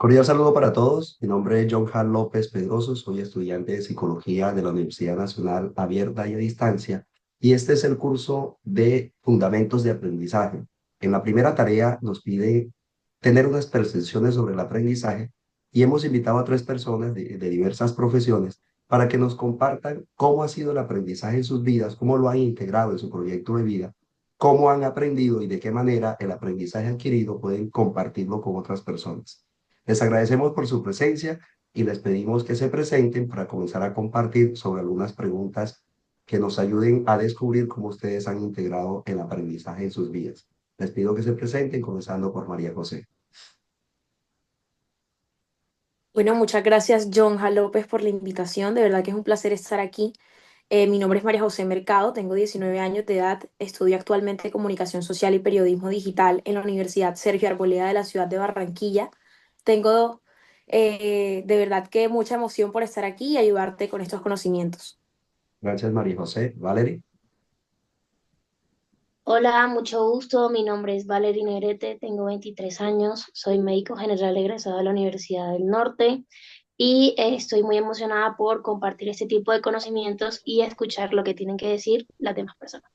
Cordial saludo para todos. Mi nombre es John Jan López Pedroso, soy estudiante de Psicología de la Universidad Nacional Abierta y a Distancia, y este es el curso de Fundamentos de Aprendizaje. En la primera tarea nos pide tener unas percepciones sobre el aprendizaje y hemos invitado a tres personas de diversas profesiones para que nos compartan cómo ha sido el aprendizaje en sus vidas, cómo lo han integrado en su proyecto de vida, cómo han aprendido y de qué manera el aprendizaje adquirido pueden compartirlo con otras personas. Les agradecemos por su presencia y les pedimos que se presenten para comenzar a compartir sobre algunas preguntas que nos ayuden a descubrir cómo ustedes han integrado el aprendizaje en sus vidas. Les pido que se presenten, comenzando por María José. Bueno, muchas gracias, Jonja López, por la invitación. De verdad que es un placer estar aquí. Mi nombre es María José Mercado, tengo 19 años de edad, estudio actualmente Comunicación Social y Periodismo Digital en la Universidad Sergio Arboleda de la ciudad de Barranquilla. Tengo de verdad que mucha emoción por estar aquí y ayudarte con estos conocimientos. Gracias, María José. Valerie. Hola, mucho gusto. Mi nombre es Valerie Negrete, tengo 23 años, soy médico general egresado de la Universidad del Norte y estoy muy emocionada por compartir este tipo de conocimientos y escuchar lo que tienen que decir las demás personas.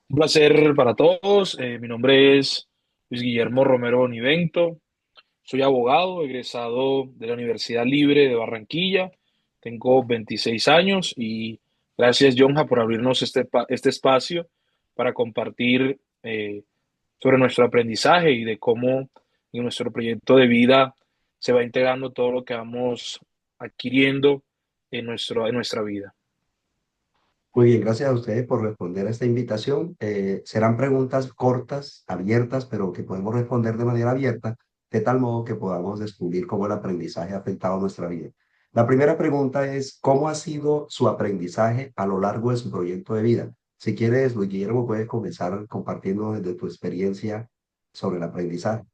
Un placer para todos. Mi nombre es Luis Guillermo Romero Bonivento. Soy abogado, egresado de la Universidad Libre de Barranquilla. Tengo 26 años y gracias, Jonja, por abrirnos este espacio para compartir sobre nuestro aprendizaje y de cómo en nuestro proyecto de vida se va integrando todo lo que vamos adquiriendo en nuestra vida. Muy bien, gracias a ustedes por responder a esta invitación. Serán preguntas cortas, abiertas, pero que podemos responder de manera abierta, de tal modo que podamos descubrir cómo el aprendizaje ha afectado nuestra vida. La primera pregunta es, ¿cómo ha sido su aprendizaje a lo largo de su proyecto de vida? Si quieres, Luis Guillermo, puedes comenzar compartiendo desde tu experiencia sobre el aprendizaje.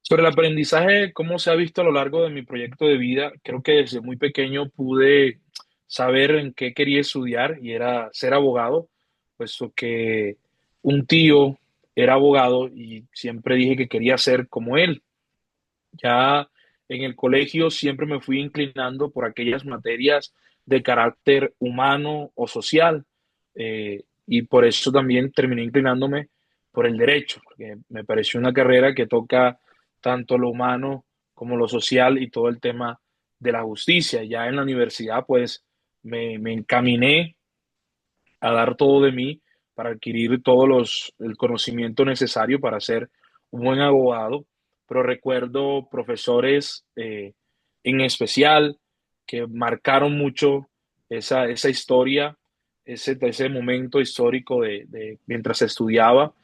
Sobre el aprendizaje, cómo se ha visto a lo largo de mi proyecto de vida, creo que desde muy pequeño pude saber en qué quería estudiar y era ser abogado, puesto que un tío era abogado y siempre dije que quería ser como él. Ya en el colegio siempre me fui inclinando por aquellas materias de carácter humano o social, y por eso también terminé inclinándome por el derecho, porque me pareció una carrera que toca tanto lo humano como lo social y todo el tema de la justicia. Ya en la universidad pues me encaminé a dar todo de mí para adquirir el conocimiento necesario para ser un buen abogado, pero recuerdo profesores en especial que marcaron mucho esa historia, ese momento histórico de mientras estudiaba,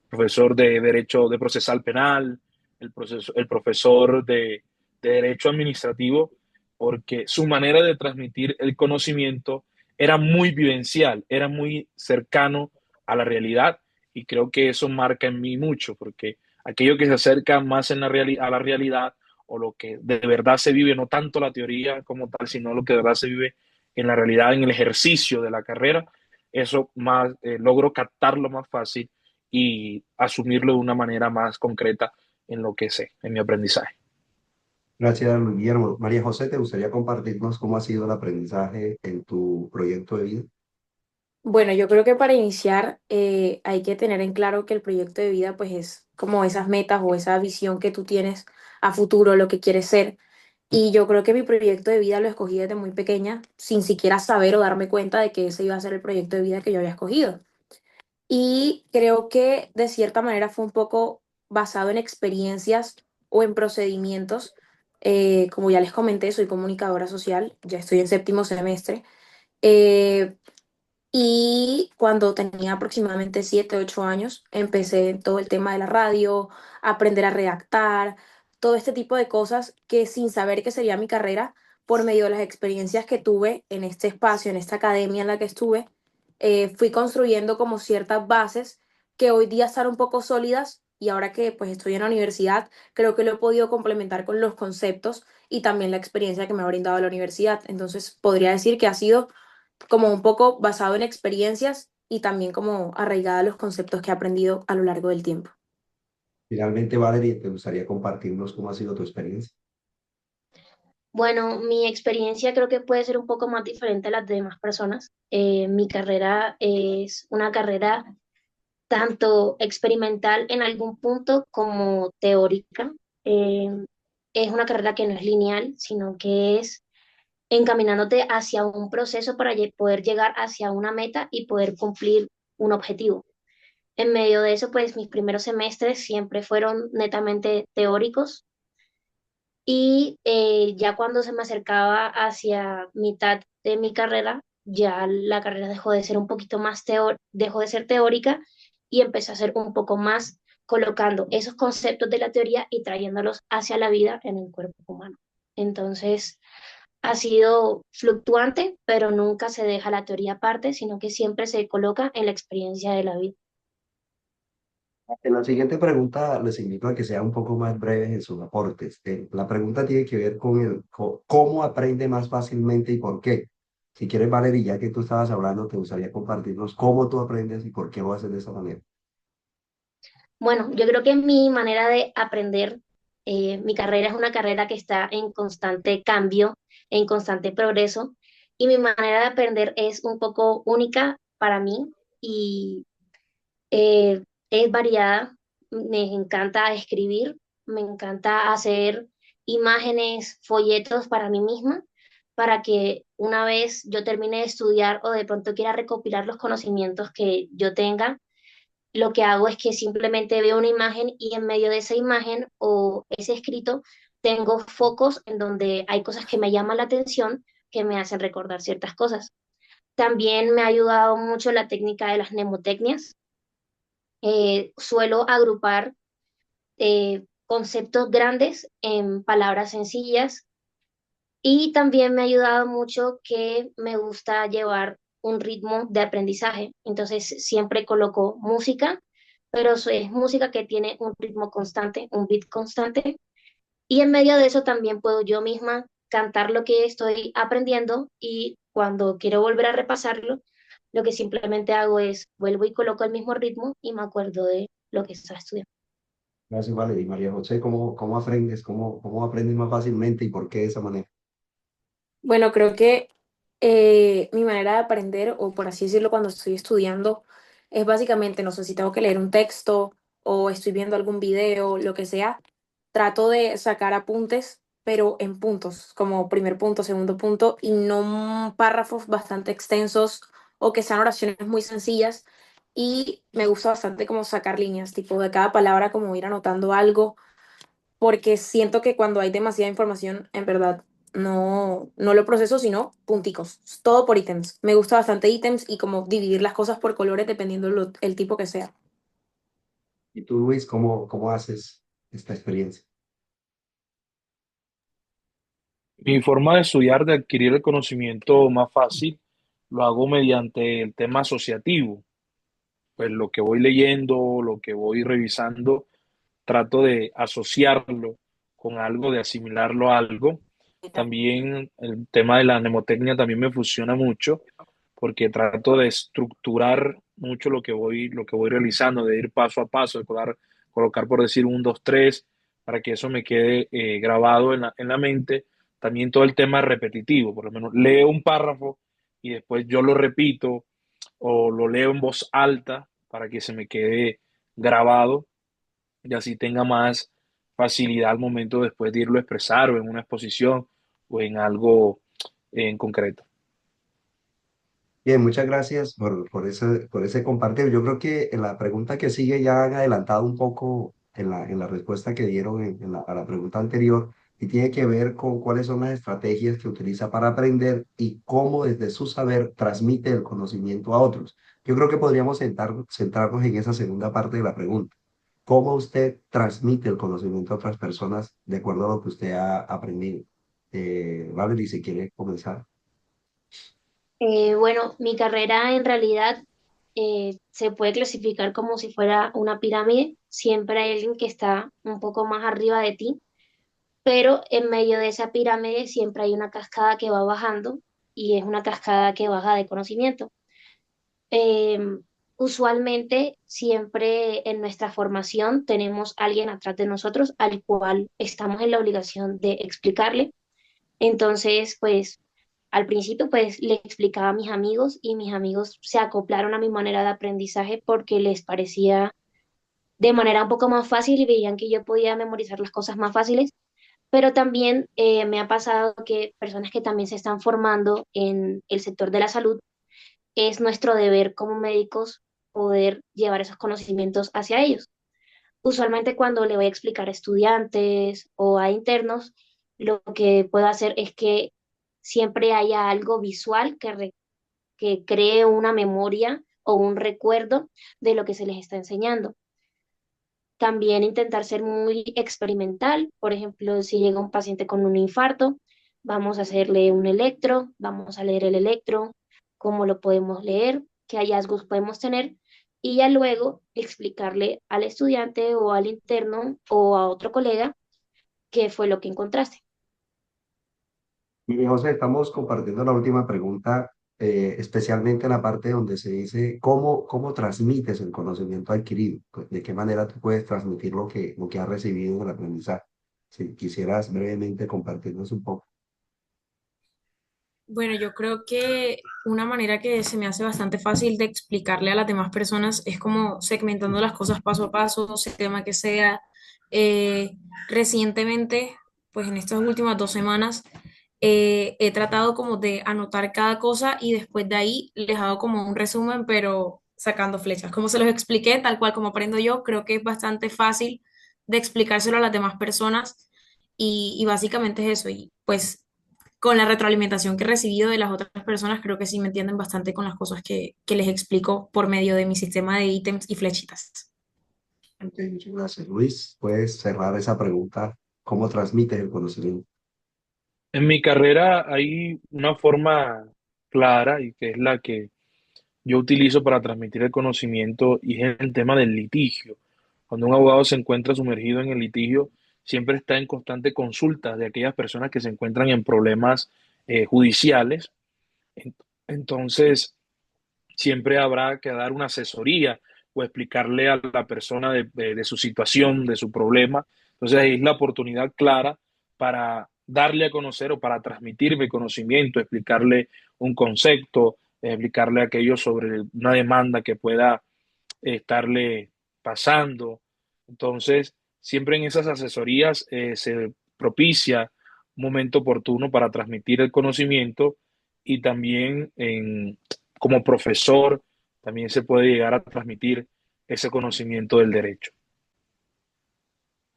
profesor de Derecho de Procesal Penal, el profesor de Derecho Administrativo, porque su manera de transmitir el conocimiento era muy vivencial, era muy cercano a la realidad y creo que eso marca en mí mucho, porque aquello que se acerca más a la realidad o lo que de verdad se vive, no tanto la teoría como tal, sino lo que de verdad se vive en la realidad, en el ejercicio de la carrera, eso más logro captarlo más fácil y asumirlo de una manera más concreta en lo que sé, en mi aprendizaje. Gracias, Luis Guillermo. María José, ¿te gustaría compartirnos cómo ha sido el aprendizaje en tu proyecto de vida? Bueno, yo creo que para iniciar hay que tener en claro que el proyecto de vida pues es como esas metas o esa visión que tú tienes a futuro, lo que quieres ser. Y yo creo que mi proyecto de vida lo escogí desde muy pequeña, sin siquiera saber o darme cuenta de que ese iba a ser el proyecto de vida que yo había escogido. Y creo que de cierta manera fue un poco basado en experiencias o en procedimientos. Como ya les comenté, soy comunicadora social, ya estoy en séptimo semestre. Eh, y cuando tenía aproximadamente 7 8 años, empecé en todo el tema de la radio, a aprender a redactar, todo este tipo de cosas que sin saber que sería mi carrera, por medio de las experiencias que tuve en este espacio, en esta academia en la que estuve, fui construyendo como ciertas bases que hoy día están un poco sólidas y ahora que pues estoy en la universidad, creo que lo he podido complementar con los conceptos y también la experiencia que me ha brindado la universidad. Entonces podría decir que ha sido como un poco basado en experiencias y también como arraigada a los conceptos que he aprendido a lo largo del tiempo. Finalmente, Valerie, ¿te gustaría compartirnos cómo ha sido tu experiencia? Bueno, mi experiencia creo que puede ser un poco más diferente a las de demás personas. Mi carrera es una carrera tanto experimental en algún punto como teórica. Eh, es una carrera que no es lineal, sino que es encaminándote hacia un proceso para poder llegar hacia una meta y poder cumplir un objetivo. En medio de eso, pues mis primeros semestres siempre fueron netamente teóricos y ya cuando se me acercaba hacia mitad de mi carrera, ya la carrera dejó de ser un poquito más dejó de ser teórica y empezó a ser un poco más colocando esos conceptos de la teoría y trayéndolos hacia la vida en el cuerpo humano. Entonces, ha sido fluctuante, pero nunca se deja la teoría aparte, sino que siempre se coloca en la experiencia de la vida. En la siguiente pregunta les invito a que sean un poco más breves en sus aportes. La pregunta tiene que ver con cómo aprende más fácilmente y por qué. Si quieres, Valerie, ya que tú estabas hablando, te gustaría compartirnos cómo tú aprendes y por qué lo haces de esa manera. Bueno, yo creo que mi manera de aprender, mi carrera es una carrera que está en constante cambio, en constante progreso, y mi manera de aprender es un poco única para mí y eh, es variada. Me encanta escribir, me encanta hacer imágenes, folletos para mí misma, para que una vez yo termine de estudiar o de pronto quiera recopilar los conocimientos que yo tenga, lo que hago es que simplemente veo una imagen y en medio de esa imagen o ese escrito tengo focos en donde hay cosas que me llaman la atención, que me hacen recordar ciertas cosas. También me ha ayudado mucho la técnica de las mnemotecnias. Suelo agrupar conceptos grandes en palabras sencillas y también me ha ayudado mucho que me gusta llevar un ritmo de aprendizaje. Entonces siempre coloco música, pero es música que tiene un ritmo constante, un beat constante. Y en medio de eso también puedo yo misma cantar lo que estoy aprendiendo y cuando quiero volver a repasarlo, lo que simplemente hago es vuelvo y coloco el mismo ritmo y me acuerdo de lo que estaba estudiando. Gracias, Valerie. María José, ¿cómo aprendes? ¿Cómo aprendes más fácilmente y por qué de esa manera? Bueno, creo que mi manera de aprender, o por así decirlo, cuando estoy estudiando, es básicamente, no sé si tengo que leer un texto o estoy viendo algún video, lo que sea, trato de sacar apuntes, pero en puntos, como primer punto, segundo punto, y no párrafos bastante extensos o que sean oraciones muy sencillas. Y me gusta bastante como sacar líneas, tipo de cada palabra, como ir anotando algo porque siento que cuando hay demasiada información, en verdad, no lo proceso, sino punticos, todo por ítems. Me gusta bastante ítems y como dividir las cosas por colores dependiendo el tipo que sea. Y tú, Luis, ¿cómo haces esta experiencia? Mi forma de estudiar, de adquirir el conocimiento más fácil, lo hago mediante el tema asociativo. Pues lo que voy leyendo, lo que voy revisando, trato de asociarlo con algo, de asimilarlo a algo. También el tema de la mnemotecnia también me funciona mucho porque trato de estructurar mucho lo que voy realizando, de ir paso a paso, de colocar por decir un, dos, tres, para que eso me quede grabado en la mente. También todo el tema repetitivo, por lo menos leo un párrafo y después yo lo repito o lo leo en voz alta para que se me quede grabado y así tenga más facilidad al momento después de irlo a expresar o en una exposición o en algo en concreto. Bien, muchas gracias por ese compartir. Yo creo que en la pregunta que sigue ya han adelantado un poco en la respuesta que dieron a la pregunta anterior y tiene que ver con cuáles son las estrategias que utiliza para aprender y cómo desde su saber transmite el conocimiento a otros. Yo creo que podríamos centrarnos en esa segunda parte de la pregunta. ¿Cómo usted transmite el conocimiento a otras personas de acuerdo a lo que usted ha aprendido? Valerie, si quiere comenzar. Bueno, mi carrera en realidad se puede clasificar como si fuera una pirámide. Siempre hay alguien que está un poco más arriba de ti, pero en medio de esa pirámide siempre hay una cascada que va bajando y es una cascada que baja de conocimiento. Eh, Usualmente, siempre en nuestra formación tenemos alguien atrás de nosotros al cual estamos en la obligación de explicarle. Entonces, pues al principio, pues le explicaba a mis amigos y mis amigos se acoplaron a mi manera de aprendizaje porque les parecía de manera un poco más fácil y veían que yo podía memorizar las cosas más fáciles. Pero también me ha pasado que personas que también se están formando en el sector de la salud, es nuestro deber como médicos poder llevar esos conocimientos hacia ellos. Usualmente cuando le voy a explicar a estudiantes o a internos, lo que puedo hacer es que siempre haya algo visual que cree una memoria o un recuerdo de lo que se les está enseñando. También intentar ser muy experimental. Por ejemplo, si llega un paciente con un infarto, vamos a hacerle un electro, vamos a leer el electro, cómo lo podemos leer, qué hallazgos podemos tener, y ya luego explicarle al estudiante o al interno o a otro colega qué fue lo que encontraste. Mire, José, estamos compartiendo la última pregunta, especialmente en la parte donde se dice cómo transmites el conocimiento adquirido, pues, de qué manera tú puedes transmitir lo que has recibido en el aprendizaje. Si quisieras brevemente compartirnos un poco. Bueno, yo creo que una manera que se me hace bastante fácil de explicarle a las demás personas es como segmentando las cosas paso a paso, sea el tema que sea. Eh, Recientemente, pues en estas últimas 2 semanas, he tratado como de anotar cada cosa y después de ahí les hago como un resumen, pero sacando flechas. Como se los expliqué, tal cual como aprendo yo, creo que es bastante fácil de explicárselo a las demás personas y básicamente es eso. Y pues con la retroalimentación que he recibido de las otras personas, creo que sí me entienden bastante con las cosas que les explico por medio de mi sistema de ítems y flechitas. Ok, muchas gracias. Luis, puedes cerrar esa pregunta. ¿Cómo transmites el conocimiento? En mi carrera hay una forma clara y que es la que yo utilizo para transmitir el conocimiento y es el tema del litigio. Cuando un abogado se encuentra sumergido en el litigio, siempre está en constante consulta de aquellas personas que se encuentran en problemas judiciales. En- Entonces, siempre habrá que dar una asesoría o explicarle a la persona de su situación, de su problema. Entonces, ahí es la oportunidad clara para darle a conocer o para transmitir mi conocimiento, explicarle un concepto, explicarle aquello sobre una demanda que pueda estarle pasando. Entonces, siempre en esas asesorías se propicia un momento oportuno para transmitir el conocimiento y también como profesor también se puede llegar a transmitir ese conocimiento del derecho.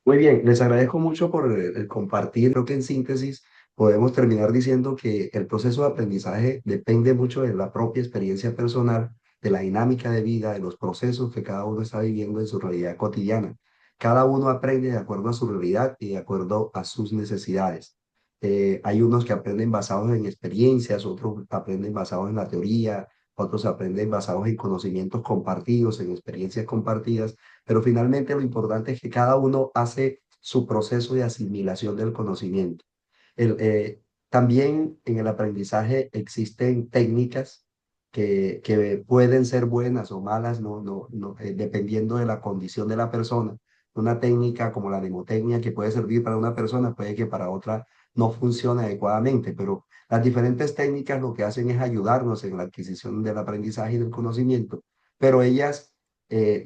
Muy bien, les agradezco mucho por el compartir. Creo que en síntesis podemos terminar diciendo que el proceso de aprendizaje depende mucho de la propia experiencia personal, de la dinámica de vida, de los procesos que cada uno está viviendo en su realidad cotidiana. Cada uno aprende de acuerdo a su realidad y de acuerdo a sus necesidades. Hay unos que aprenden basados en experiencias, otros aprenden basados en la teoría, otros aprenden basados en conocimientos compartidos, en experiencias compartidas, pero finalmente lo importante es que cada uno hace su proceso de asimilación del conocimiento. El, también en el aprendizaje existen técnicas que pueden ser buenas o malas, dependiendo de la condición de la persona. Una técnica como la mnemotecnia que puede servir para una persona, puede que para otra no funcione adecuadamente, pero las diferentes técnicas lo que hacen es ayudarnos en la adquisición del aprendizaje y del conocimiento, pero ellas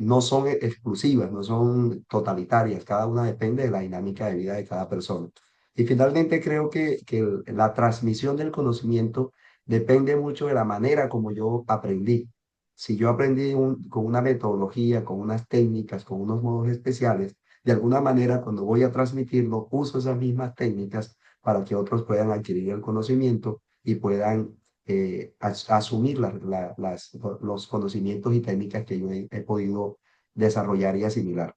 no son exclusivas, no son totalitarias, cada una depende de la dinámica de vida de cada persona. Y finalmente creo que la transmisión del conocimiento depende mucho de la manera como yo aprendí. Si yo aprendí con una metodología, con unas técnicas, con unos modos especiales, de alguna manera cuando voy a transmitirlo, uso esas mismas técnicas para que otros puedan adquirir el conocimiento y puedan asumir los conocimientos y técnicas que yo he podido desarrollar y asimilar.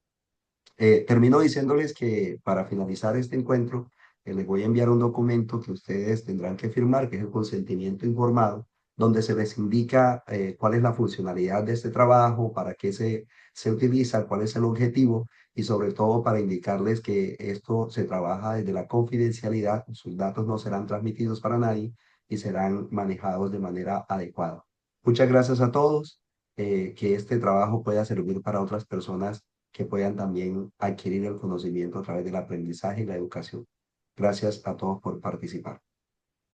Termino diciéndoles que para finalizar este encuentro, les voy a enviar un documento que ustedes tendrán que firmar, que es el consentimiento informado, donde se les indica cuál es la funcionalidad de este trabajo, para qué se utiliza, cuál es el objetivo y sobre todo para indicarles que esto se trabaja desde la confidencialidad, sus datos no serán transmitidos para nadie y serán manejados de manera adecuada. Muchas gracias a todos. que este trabajo pueda servir para otras personas que puedan también adquirir el conocimiento a través del aprendizaje y la educación. Gracias a todos por participar.